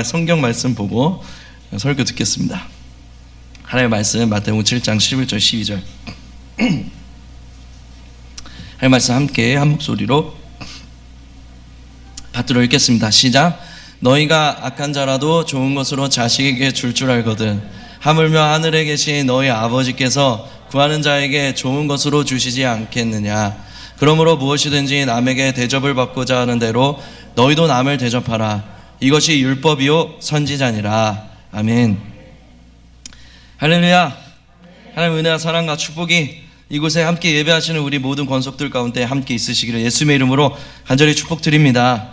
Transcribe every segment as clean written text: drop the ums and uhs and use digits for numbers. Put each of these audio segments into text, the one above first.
성경 말씀 보고 설교 듣겠습니다. 하나님의 말씀 마태복음 7장 11절 12절 하나님의 말씀 함께 한 목소리로 받들어 읽겠습니다. 시작. 너희가 악한 자라도 좋은 것으로 자식에게 줄 알거든 하물며 하늘에 계신 너희 아버지께서 구하는 자에게 좋은 것으로 주시지 않겠느냐. 그러므로 무엇이든지 남에게 대접을 받고자 하는 대로 너희도 남을 대접하라. 이것이 율법이요 선지자니라. 아멘. 할렐루야. 하나님의 은혜와 사랑과 축복이 이곳에 함께 예배하시는 우리 모든 권속들 가운데 함께 있으시기를 예수님의 이름으로 간절히 축복드립니다.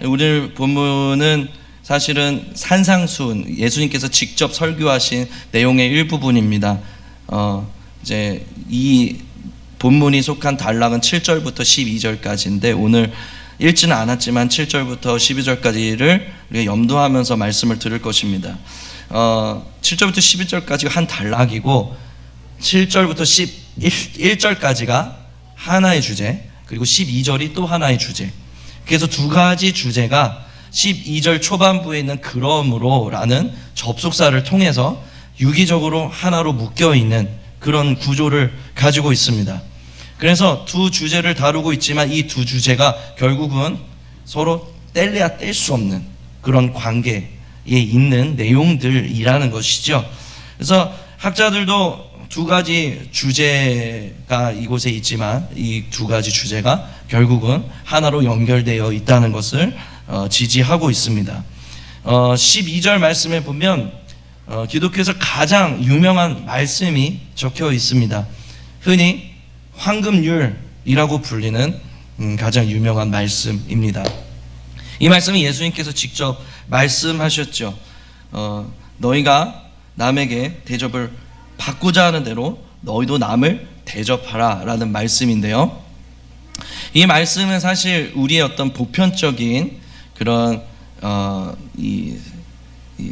오늘 본문은 사실은 산상수훈, 예수님께서 직접 설교하신 내용의 일부분입니다. 이제 이 본문이 속한 단락은 7절부터 12절까지인데 오늘 읽지는 않았지만 7절부터 12절까지를 우리가 염두하면서 말씀을 들을 것입니다. 7절부터 12절까지가 한 단락이고 7절부터 11절까지가 하나의 주제, 그리고 12절이 또 하나의 주제. 그래서 두 가지 주제가 12절 초반부에 있는 그러므로 라는 접속사를 통해서 유기적으로 하나로 묶여있는 그런 구조를 가지고 있습니다. 그래서 두 주제를 다루고 있지만 이 두 주제가 결국은 서로 뗄래야 뗄 수 없는 그런 관계에 있는 내용들이라는 것이죠. 그래서 학자들도 두 가지 주제가 이곳에 있지만 이 두 가지 주제가 결국은 하나로 연결되어 있다는 것을 지지하고 있습니다. 12절 말씀에 보면 기독교에서 가장 유명한 말씀이 적혀 있습니다. 흔히 황금률이라고 불리는 가장 유명한 말씀입니다. 이 말씀이 예수님께서 직접 말씀하셨죠. 너희가 남에게 대접을 받고자 하는 대로 너희도 남을 대접하라 라는 말씀인데요. 이 말씀은 사실 우리의 어떤 보편적인 그런 이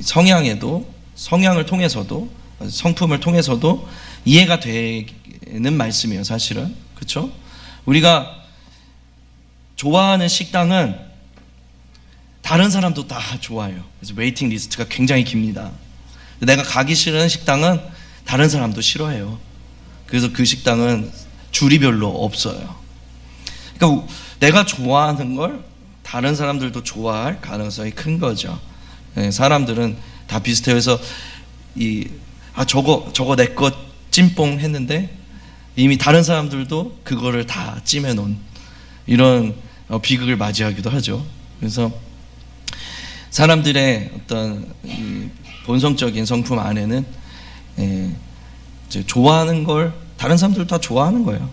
성향을 통해서도 성품을 통해서도 이해가 되는 말씀이에요. 사실은 그렇죠? 우리가 좋아하는 식당은 다른 사람도 다 좋아해요. 그래서 웨이팅 리스트가 굉장히 깁니다. 내가 가기 싫은 식당은 다른 사람도 싫어해요. 그래서 그 식당은 줄이 별로 없어요. 그러니까 내가 좋아하는 걸 다른 사람들도 좋아할 가능성이 큰 거죠. 사람들은 다 비슷해요. 그래서 저거 내 것 찜뽕 했는데 이미 다른 사람들도 그거를 다 찜해 놓은 이런 비극을 맞이하기도 하죠. 그래서 사람들의 어떤 본성적인 성품 안에는 좋아하는 걸 다른 사람들도 다 좋아하는 거예요.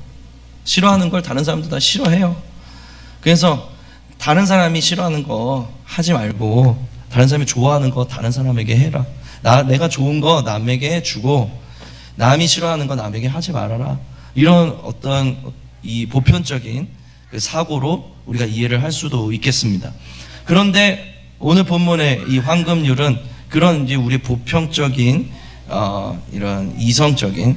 싫어하는 걸 다른 사람도 다 싫어해요. 그래서 다른 사람이 싫어하는 거 하지 말고 다른 사람이 좋아하는 거 다른 사람에게 해라. 내가 좋은 거 남에게 주고 남이 싫어하는 거 남에게 하지 말아라. 이런 어떤 이 보편적인 사고로 우리가 이해를 할 수도 있겠습니다. 그런데 오늘 본문의 이 황금률은 그런 이제 우리 보편적인 이런 이성적인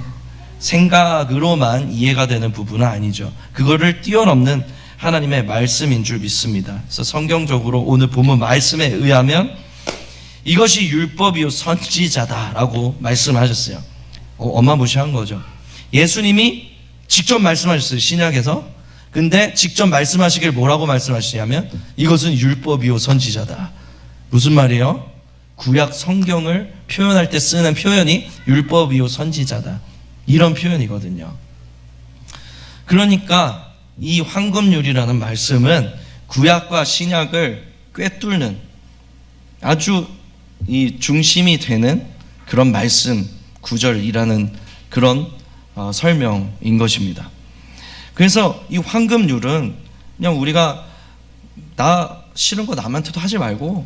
생각으로만 이해가 되는 부분은 아니죠. 그거를 뛰어넘는 하나님의 말씀인 줄 믿습니다. 그래서 성경적으로 오늘 본문 말씀에 의하면 이것이 율법이요 선지자다라고 말씀하셨어요. 어마무시한 거죠. 예수님이 직접 말씀하셨어요. 신약에서. 근데 직접 말씀하시길 뭐라고 말씀하시냐면 이것은 율법이요 선지자다. 무슨 말이에요? 구약 성경을 표현할 때 쓰는 표현이 율법이요 선지자다. 이런 표현이거든요. 그러니까 이 황금률이라는 말씀은 구약과 신약을 꿰뚫는 아주 이 중심이 되는 그런 말씀 구절이라는 그런 설명인 것입니다. 그래서 이 황금률은 그냥 우리가 나 싫은 거 남한테도 하지 말고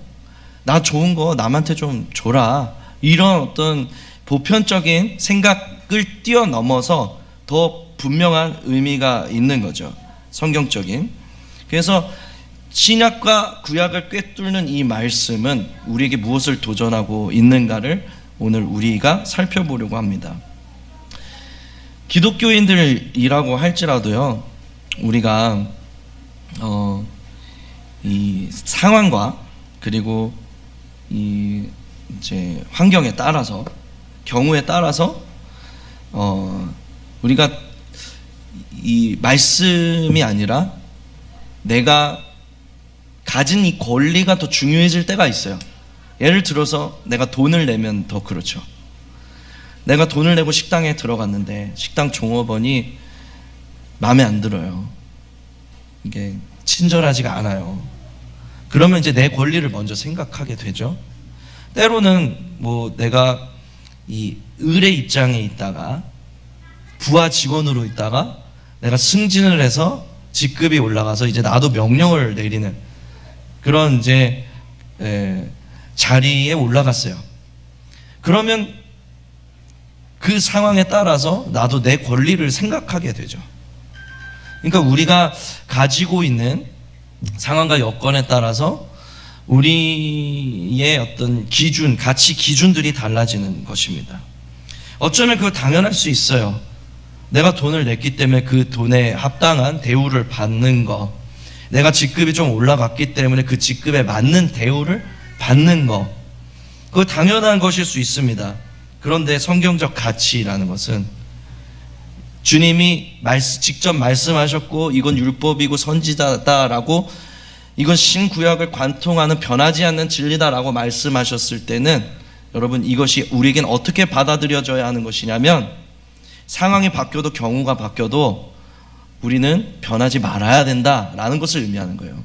나 좋은 거 남한테 좀 줘라, 이런 어떤 보편적인 생각을 뛰어넘어서 더 분명한 의미가 있는 거죠. 성경적인. 그래서 신약과 구약을 꿰뚫는 이 말씀은 우리에게 무엇을 도전하고 있는가를 오늘 우리가 살펴보려고 합니다. 기독교인들이라고 할지라도요, 우리가 이 상황과 그리고 이 이제 환경에 따라서, 경우에 따라서 우리가 이 말씀이 아니라 내가 가진 이 권리가 더 중요해질 때가 있어요. 예를 들어서 내가 돈을 내면 더 그렇죠. 내가 돈을 내고 식당에 들어갔는데 식당 종업원이 마음에 안 들어요. 이게 친절하지가 않아요. 그러면 이제 내 권리를 먼저 생각하게 되죠. 때로는 뭐 내가 이 을의 입장에 있다가 부하 직원으로 있다가 내가 승진을 해서 직급이 올라가서 이제 나도 명령을 내리는 그런 이제 자리에 올라갔어요. 그러면 그 상황에 따라서 나도 내 권리를 생각하게 되죠. 그러니까 우리가 가지고 있는 상황과 여건에 따라서 우리의 어떤 기준, 가치 기준들이 달라지는 것입니다. 어쩌면 그거 당연할 수 있어요. 내가 돈을 냈기 때문에 그 돈에 합당한 대우를 받는 거, 내가 직급이 좀 올라갔기 때문에 그 직급에 맞는 대우를 받는 거, 그거 당연한 것일 수 있습니다. 그런데 성경적 가치라는 것은 주님이 직접 말씀하셨고 이건 율법이고 선지자다라고, 이건 신구약을 관통하는 변하지 않는 진리다라고 말씀하셨을 때는 여러분, 이것이 우리에겐 어떻게 받아들여져야 하는 것이냐면, 상황이 바뀌어도 경우가 바뀌어도 우리는 변하지 말아야 된다라는 것을 의미하는 거예요.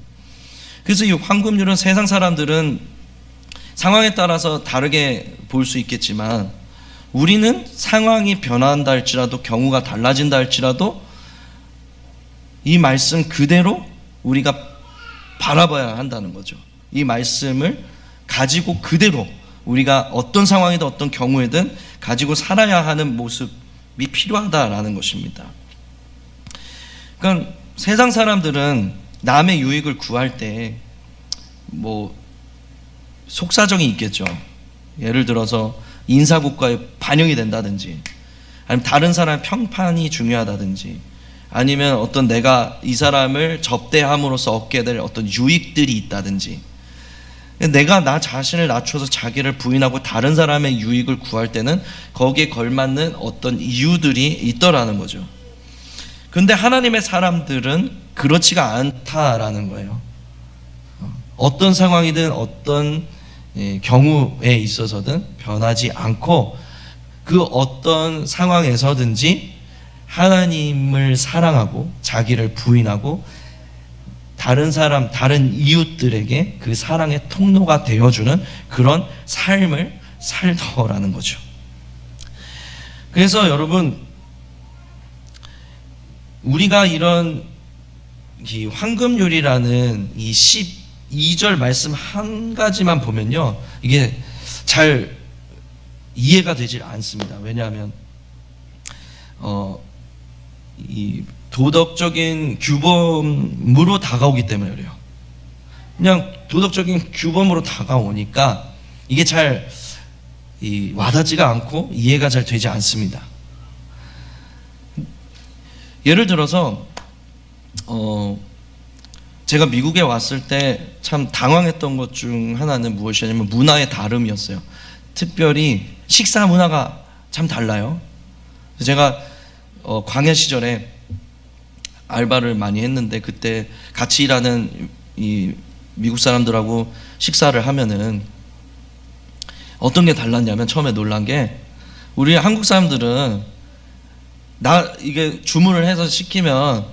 그래서 이 황금률은 세상 사람들은 상황에 따라서 다르게 볼 수 있겠지만, 우리는 상황이 변한다 할지라도, 경우가 달라진다 할지라도 이 말씀 그대로 우리가 바라봐야 한다는 거죠. 이 말씀을 가지고 그대로 우리가 어떤 상황이든 어떤 경우에든 가지고 살아야 하는 모습이 필요하다라는 것입니다. 그러니까 세상 사람들은 남의 유익을 구할 때 뭐 속사정이 있겠죠. 예를 들어서 인사고과에 반영이 된다든지, 아니면 다른 사람의 평판이 중요하다든지, 아니면 어떤 내가 이 사람을 접대함으로써 얻게 될 어떤 유익들이 있다든지, 내가 나 자신을 낮춰서 자기를 부인하고 다른 사람의 유익을 구할 때는 거기에 걸맞는 어떤 이유들이 있더라는 거죠. 그런데 하나님의 사람들은 그렇지가 않다라는 거예요. 어떤 상황이든 어떤 경우에 있어서든 변하지 않고 그 어떤 상황에서든지 하나님을 사랑하고 자기를 부인하고 다른 사람, 다른 이웃들에게 그 사랑의 통로가 되어주는 그런 삶을 살더라는 거죠. 그래서 여러분, 우리가 이런 이 황금률이라는 이 12절 말씀 한 가지만 보면요, 이게 잘 이해가 되질 않습니다. 왜냐하면 이 도덕적인 규범으로 다가오기 때문에 그래요. 그냥 도덕적인 규범으로 다가오니까 이게 잘 와닿지가 않고 이해가 잘 되지 않습니다. 예를 들어서 제가 미국에 왔을 때 참 당황했던 것 중 하나는 무엇이냐면 문화의 다름이었어요. 특별히 식사 문화가 참 달라요. 제가 광야 시절에 알바를 많이 했는데, 그때 같이 일하는 이 미국 사람들하고 식사를 하면은 어떤 게 달랐냐면, 처음에 놀란 게, 우리 한국 사람들은 이게 주문을 해서 시키면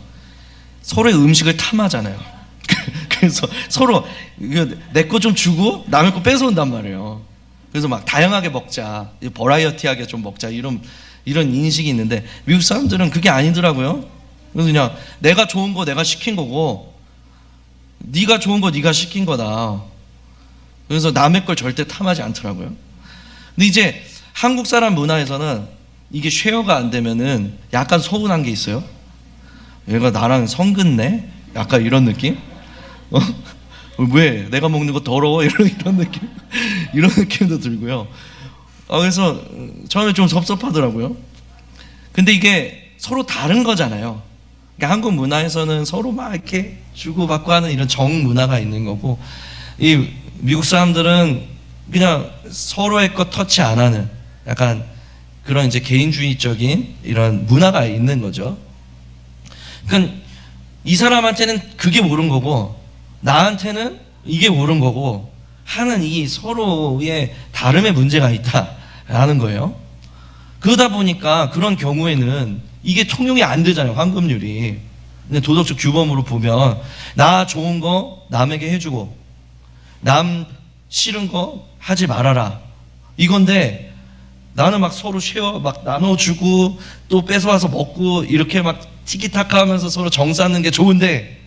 서로의 음식을 탐하잖아요. 그래서 서로 내 거 좀 주고 남의 거 뺏어온단 말이에요. 그래서 막 다양하게 먹자, 버라이어티하게 좀 먹자, 이런 인식이 있는데, 미국 사람들은 그게 아니더라고요. 그래서 그냥 내가 좋은 거 내가 시킨 거고, 네가 좋은 거 네가 시킨 거다. 그래서 남의 걸 절대 탐하지 않더라고요. 근데 이제 한국 사람 문화에서는 이게 쉐어가 안 되면은 약간 서운한 게 있어요. 얘가 나랑 성긋네? 약간 이런 느낌? 왜 내가 먹는 거 더러워? 이런 느낌, 이런 느낌도 들고요. 그래서 처음에 좀 섭섭하더라고요. 근데 이게 서로 다른 거잖아요. 그러니까 한국 문화에서는 서로 막 이렇게 주고받고 하는 이런 정 문화가 있는 거고, 이 미국 사람들은 그냥 서로의 것 터치 안 하는 약간 그런 이제 개인주의적인 이런 문화가 있는 거죠. 그러니까 이 사람한테는 그게 옳은 거고 나한테는 이게 옳은 거고 하는 이 서로의 다름의 문제가 있다라는 거예요. 그러다 보니까 그런 경우에는 이게 통용이 안 되잖아요. 환급률이. 근데 도덕적 규범으로 보면 나 좋은 거 남에게 해주고 남 싫은 거 하지 말아라 이건데, 나는 막 서로 쉐어 막 나눠주고 또 뺏어와서 먹고 이렇게 막 티키타카 하면서 서로 정 쌓는 게 좋은데,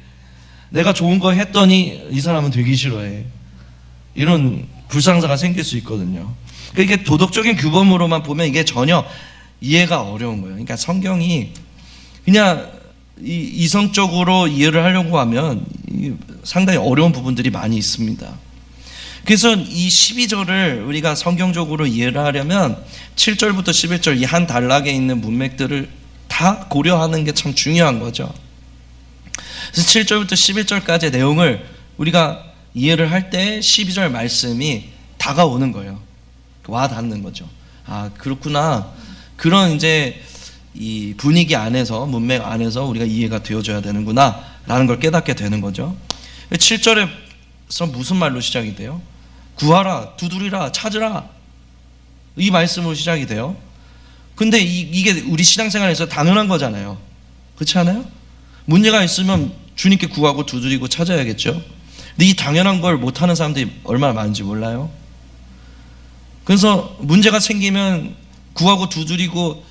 내가 좋은 거 했더니 이 사람은 되게 싫어해. 이런 불상사가 생길 수 있거든요. 그러니까 이게 도덕적인 규범으로만 보면 이게 전혀 이해가 어려운 거예요. 그러니까 성경이 그냥 이성적으로 이해를 하려고 하면 상당히 어려운 부분들이 많이 있습니다. 그래서 이 12절을 우리가 성경적으로 이해를 하려면 7절부터 11절 이 한 단락에 있는 문맥들을 다 고려하는 게 참 중요한 거죠. 그래서 7절부터 11절까지의 내용을 우리가 이해를 할 때 12절 말씀이 다가오는 거예요. 와 닿는 거죠. 아, 그렇구나. 그런 이제 이 분위기 안에서, 문맥 안에서 우리가 이해가 되어져야 되는구나 라는 걸 깨닫게 되는 거죠. 7절에서 무슨 말로 시작이 돼요? 구하라, 두드리라, 찾으라, 이 말씀으로 시작이 돼요. 근데 이게 우리 신앙생활에서 당연한 거잖아요. 그렇지 않아요? 문제가 있으면 주님께 구하고 두드리고 찾아야겠죠. 근데 이 당연한 걸 못하는 사람들이 얼마나 많은지 몰라요. 그래서 문제가 생기면 구하고 두드리고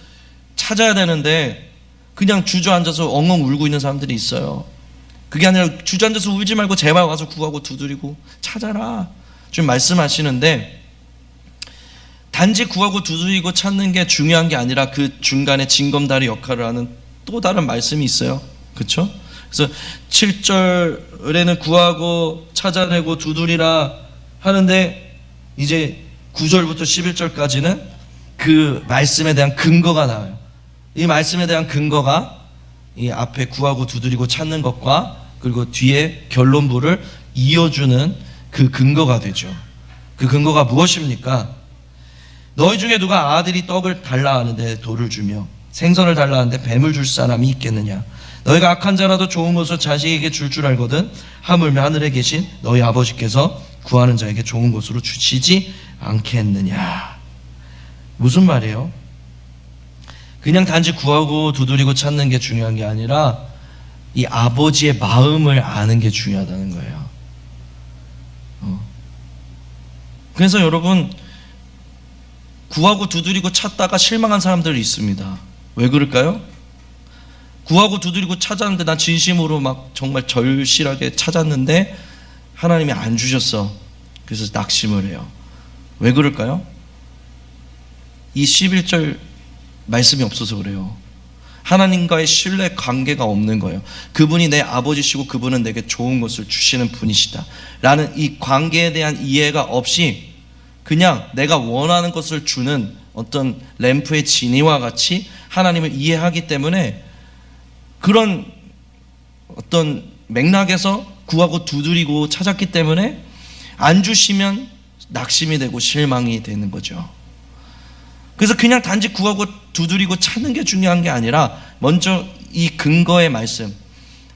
찾아야 되는데 그냥 주저앉아서 엉엉 울고 있는 사람들이 있어요. 그게 아니라 주저앉아서 울지 말고 제발 와서 구하고 두드리고 찾아라 좀 말씀하시는데, 단지 구하고 두드리고 찾는 게 중요한 게 아니라 그 중간에 징검다리 역할을 하는 또 다른 말씀이 있어요. 그렇죠? 그래서 7절에는 구하고 찾아내고 두드리라 하는데 이제 9절부터 11절까지는 그 말씀에 대한 근거가 나와요. 이 말씀에 대한 근거가 이 앞에 구하고 두드리고 찾는 것과 그리고 뒤에 결론부를 이어주는 그 근거가 되죠. 그 근거가 무엇입니까? 너희 중에 누가 아들이 떡을 달라 하는데 돌을 주며 생선을 달라 하는데 뱀을 줄 사람이 있겠느냐? 너희가 악한 자라도 좋은 것을 자식에게 줄 알거든 하물며 하늘에 계신 너희 아버지께서 구하는 자에게 좋은 것으로 주시지 않겠느냐? 무슨 말이에요? 그냥 단지 구하고 두드리고 찾는 게 중요한 게 아니라 이 아버지의 마음을 아는 게 중요하다는 거예요. 그래서 여러분, 구하고 두드리고 찾다가 실망한 사람들이 있습니다. 왜 그럴까요? 구하고 두드리고 찾았는데 난 진심으로 막 정말 절실하게 찾았는데 하나님이 안 주셨어. 그래서 낙심을 해요. 왜 그럴까요? 이 11절 말씀이 없어서 그래요. 하나님과의 신뢰 관계가 없는 거예요. 그분이 내 아버지시고 그분은 내게 좋은 것을 주시는 분이시다 라는 이 관계에 대한 이해가 없이 그냥 내가 원하는 것을 주는 어떤 램프의 지니와 같이 하나님을 이해하기 때문에 그런 어떤 맥락에서 구하고 두드리고 찾았기 때문에 안 주시면 낙심이 되고 실망이 되는 거죠. 그래서 그냥 단지 구하고 두드리고 찾는 게 중요한 게 아니라 먼저 이 근거의 말씀,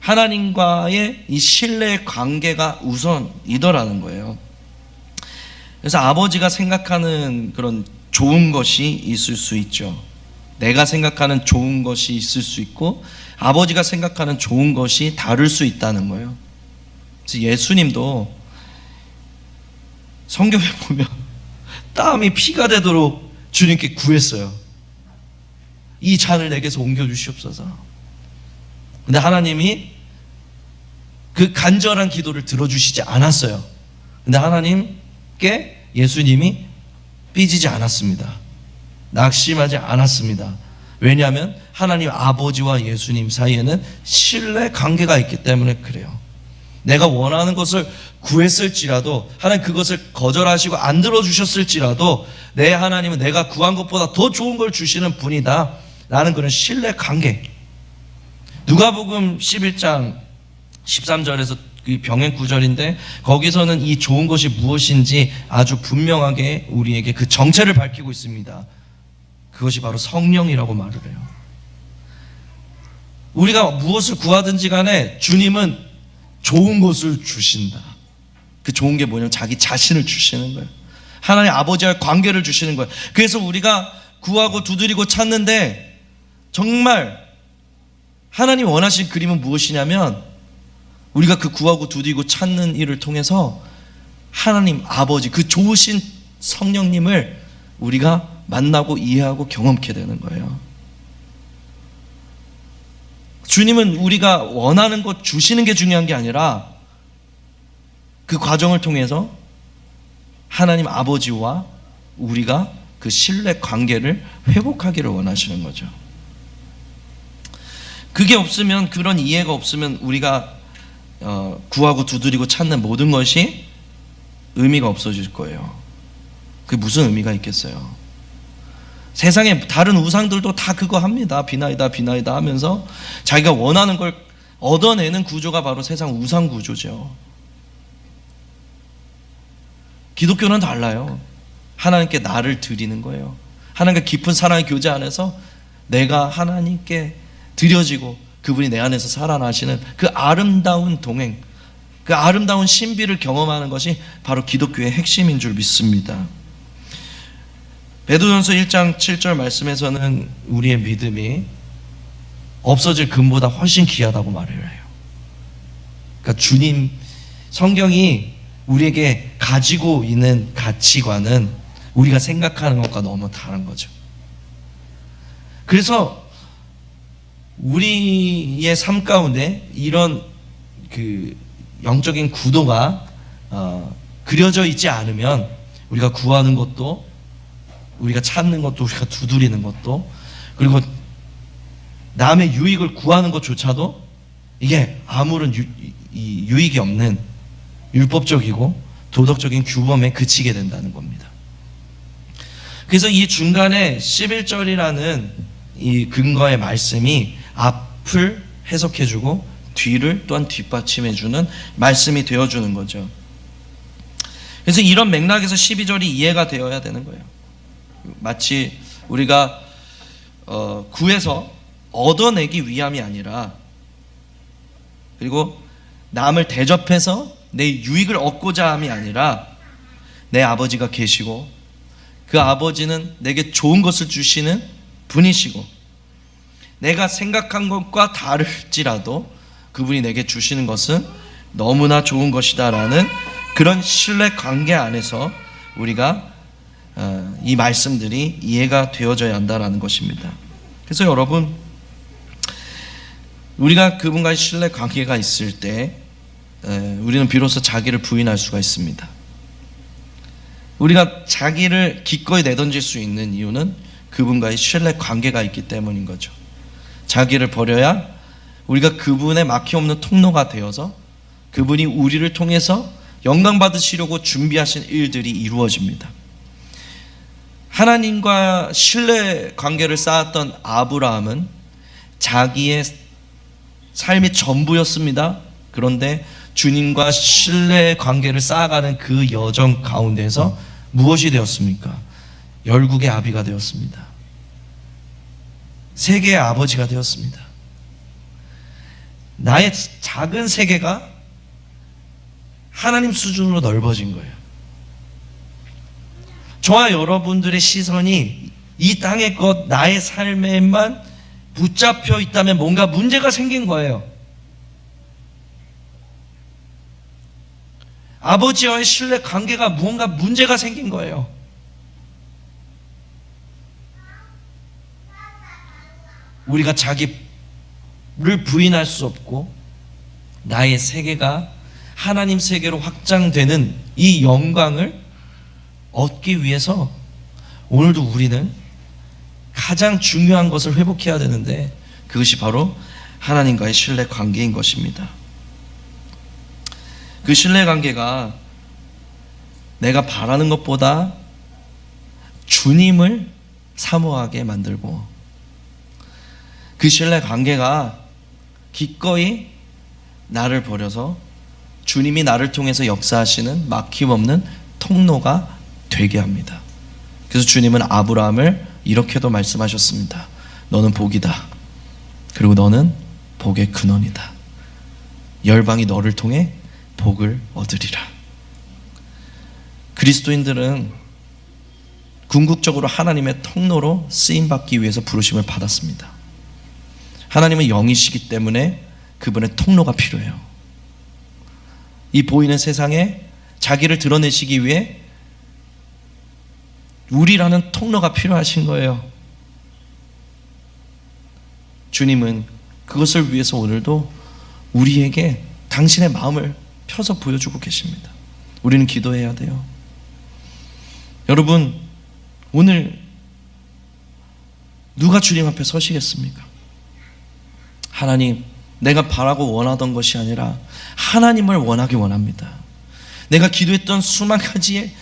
하나님과의 이 신뢰의 관계가 우선이더라는 거예요. 그래서 아버지가 생각하는 그런 좋은 것이 있을 수 있죠. 내가 생각하는 좋은 것이 있을 수 있고 아버지가 생각하는 좋은 것이 다를 수 있다는 거예요. 그래서 예수님도 성경에 보면 땀이 피가 되도록 주님께 구했어요. 이 잔을 내게서 옮겨주시옵소서. 근데 하나님이 그 간절한 기도를 들어주시지 않았어요. 근데 하나님께 예수님이 삐지지 않았습니다. 낙심하지 않았습니다. 왜냐하면 하나님 아버지와 예수님 사이에는 신뢰 관계가 있기 때문에 그래요. 내가 원하는 것을 구했을지라도 하나님 그것을 거절하시고 안 들어주셨을지라도 내 하나님은 내가 구한 것보다 더 좋은 걸 주시는 분이다 라는 그런 신뢰 관계. 누가복음 11장 13절에서 그 병행 구절인데 거기서는 이 좋은 것이 무엇인지 아주 분명하게 우리에게 그 정체를 밝히고 있습니다. 그것이 바로 성령이라고 말을 해요. 우리가 무엇을 구하든지 간에 주님은 좋은 것을 주신다. 그 좋은 게 뭐냐면 자기 자신을 주시는 거예요. 하나님 아버지와의 관계를 주시는 거예요. 그래서 우리가 구하고 두드리고 찾는데 정말 하나님 원하신 그림은 무엇이냐면 우리가 그 구하고 두드리고 찾는 일을 통해서 하나님 아버지, 그 좋으신 성령님을 우리가 만나고 이해하고 경험케 되는 거예요. 주님은 우리가 원하는 것 주시는 게 중요한 게 아니라 그 과정을 통해서 하나님 아버지와 우리가 그 신뢰 관계를 회복하기를 원하시는 거죠. 그게 없으면, 그런 이해가 없으면 우리가 구하고 두드리고 찾는 모든 것이 의미가 없어질 거예요. 그게 무슨 의미가 있겠어요? 세상에 다른 우상들도 다 그거 합니다. 비나이다 비나이다 하면서 자기가 원하는 걸 얻어내는 구조가 바로 세상 우상 구조죠. 기독교는 달라요. 하나님께 나를 드리는 거예요. 하나님과 깊은 사랑의 교제 안에서 내가 하나님께 드려지고 그분이 내 안에서 살아나시는 그 아름다운 동행, 그 아름다운 신비를 경험하는 것이 바로 기독교의 핵심인 줄 믿습니다. 베드로전서 1장 7절 말씀에서는 우리의 믿음이 없어질 금보다 훨씬 귀하다고 말을 해요. 그러니까 주님, 성경이 우리에게 가지고 있는 가치관은 우리가 생각하는 것과 너무 다른 거죠. 그래서 우리의 삶 가운데 이런 그 영적인 구도가 그려져 있지 않으면 우리가 구하는 것도, 우리가 찾는 것도, 우리가 두드리는 것도, 그리고 남의 유익을 구하는 것조차도 이게 아무런 유익이 없는 율법적이고 도덕적인 규범에 그치게 된다는 겁니다. 그래서 이 중간에 11절이라는 이 근거의 말씀이 앞을 해석해주고 뒤를 또한 뒷받침해주는 말씀이 되어주는 거죠. 그래서 이런 맥락에서 12절이 이해가 되어야 되는 거예요. 마치 우리가 구해서 얻어내기 위함이 아니라, 그리고 남을 대접해서 내 유익을 얻고자 함이 아니라 내 아버지가 계시고 그 아버지는 내게 좋은 것을 주시는 분이시고 내가 생각한 것과 다를지라도 그분이 내게 주시는 것은 너무나 좋은 것이다라는 그런 신뢰 관계 안에서 우리가 이 말씀들이 이해가 되어져야 한다라는 것입니다. 그래서 여러분, 우리가 그분과의 신뢰 관계가 있을 때 우리는 비로소 자기를 부인할 수가 있습니다. 우리가 자기를 기꺼이 내던질 수 있는 이유는 그분과의 신뢰 관계가 있기 때문인 거죠. 자기를 버려야 우리가 그분의 막힘없는 통로가 되어서 그분이 우리를 통해서 영광 받으시려고 준비하신 일들이 이루어집니다. 하나님과 신뢰 관계를 쌓았던 아브라함은 자기의 삶이 전부였습니다. 그런데 주님과 신뢰 관계를 쌓아가는 그 여정 가운데서 무엇이 되었습니까? 열국의 아비가 되었습니다. 세계의 아버지가 되었습니다. 나의 작은 세계가 하나님 수준으로 넓어진 거예요. 저와 여러분들의 시선이 이 땅의 것, 나의 삶에만 붙잡혀 있다면 뭔가 문제가 생긴 거예요. 아버지와의 신뢰 관계가 무언가 문제가 생긴 거예요. 우리가 자기를 부인할 수 없고 나의 세계가 하나님 세계로 확장되는 이 영광을 얻기 위해서 오늘도 우리는 가장 중요한 것을 회복해야 되는데 그것이 바로 하나님과의 신뢰 관계인 것입니다. 그 신뢰 관계가 내가 바라는 것보다 주님을 사모하게 만들고 그 신뢰 관계가 기꺼이 나를 버려서 주님이 나를 통해서 역사하시는 막힘없는 통로가 되게 합니다. 그래서 주님은 아브라함을 이렇게도 말씀하셨습니다. 너는 복이다. 그리고 너는 복의 근원이다. 열방이 너를 통해 복을 얻으리라. 그리스도인들은 궁극적으로 하나님의 통로로 쓰임받기 위해서 부르심을 받았습니다. 하나님은 영이시기 때문에 그분의 통로가 필요해요. 이 보이는 세상에 자기를 드러내시기 위해 우리라는 통로가 필요하신 거예요. 주님은 그것을 위해서 오늘도 우리에게 당신의 마음을 펴서 보여주고 계십니다. 우리는 기도해야 돼요. 여러분, 오늘 누가 주님 앞에 서시겠습니까? 하나님, 내가 바라고 원하던 것이 아니라 하나님을 원하기 원합니다. 내가 기도했던 수만 가지의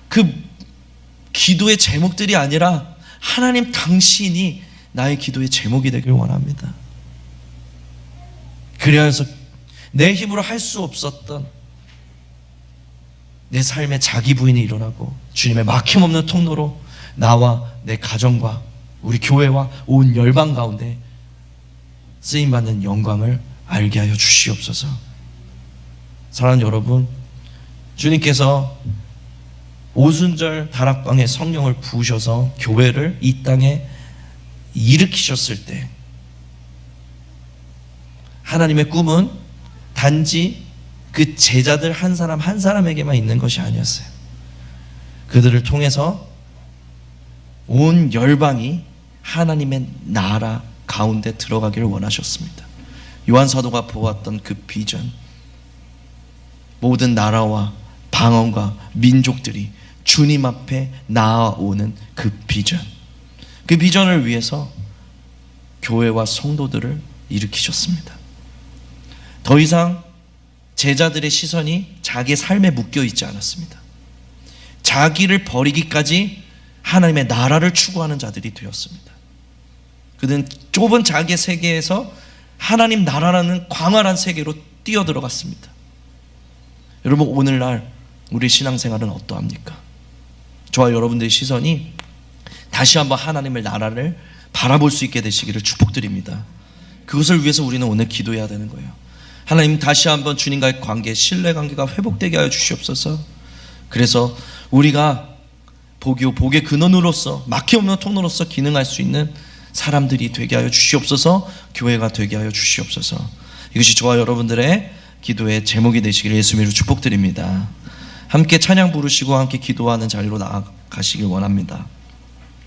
그 기도의 제목들이 아니라 하나님 당신이 나의 기도의 제목이 되길 원합니다. 그래서 내 힘으로 할 수 없었던 내 삶의 자기 부인이 일어나고 주님의 막힘없는 통로로 나와 내 가정과 우리 교회와 온 열방 가운데 쓰임받는 영광을 알게 하여 주시옵소서. 사랑하는 여러분, 주님께서 오순절 다락방에 성령을 부으셔서 교회를 이 땅에 일으키셨을 때 하나님의 꿈은 단지 그 제자들 한 사람 한 사람에게만 있는 것이 아니었어요. 그들을 통해서 온 열방이 하나님의 나라 가운데 들어가기를 원하셨습니다. 요한 사도가 보았던 그 비전, 모든 나라와 방언과 민족들이 주님 앞에 나아오는 그 비전, 그 비전을 위해서 교회와 성도들을 일으키셨습니다. 더 이상 제자들의 시선이 자기의 삶에 묶여 있지 않았습니다. 자기를 버리기까지 하나님의 나라를 추구하는 자들이 되었습니다. 그들은 좁은 자기의 세계에서 하나님 나라라는 광활한 세계로 뛰어들어갔습니다. 여러분, 오늘날 우리 신앙생활은 어떠합니까? 저와 여러분들의 시선이 다시 한번 하나님의 나라를 바라볼 수 있게 되시기를 축복드립니다. 그것을 위해서 우리는 오늘 기도해야 되는 거예요. 하나님, 다시 한번 주님과의 관계, 신뢰관계가 회복되게 하여 주시옵소서. 그래서 우리가 복의 근원으로서, 막힘없는 통로로서 기능할 수 있는 사람들이 되게 하여 주시옵소서. 교회가 되게 하여 주시옵소서. 이것이 저와 여러분들의 기도의 제목이 되시기를 예수님으로 축복드립니다. 함께 찬양 부르시고 함께 기도하는 자리로 나아가시길 원합니다.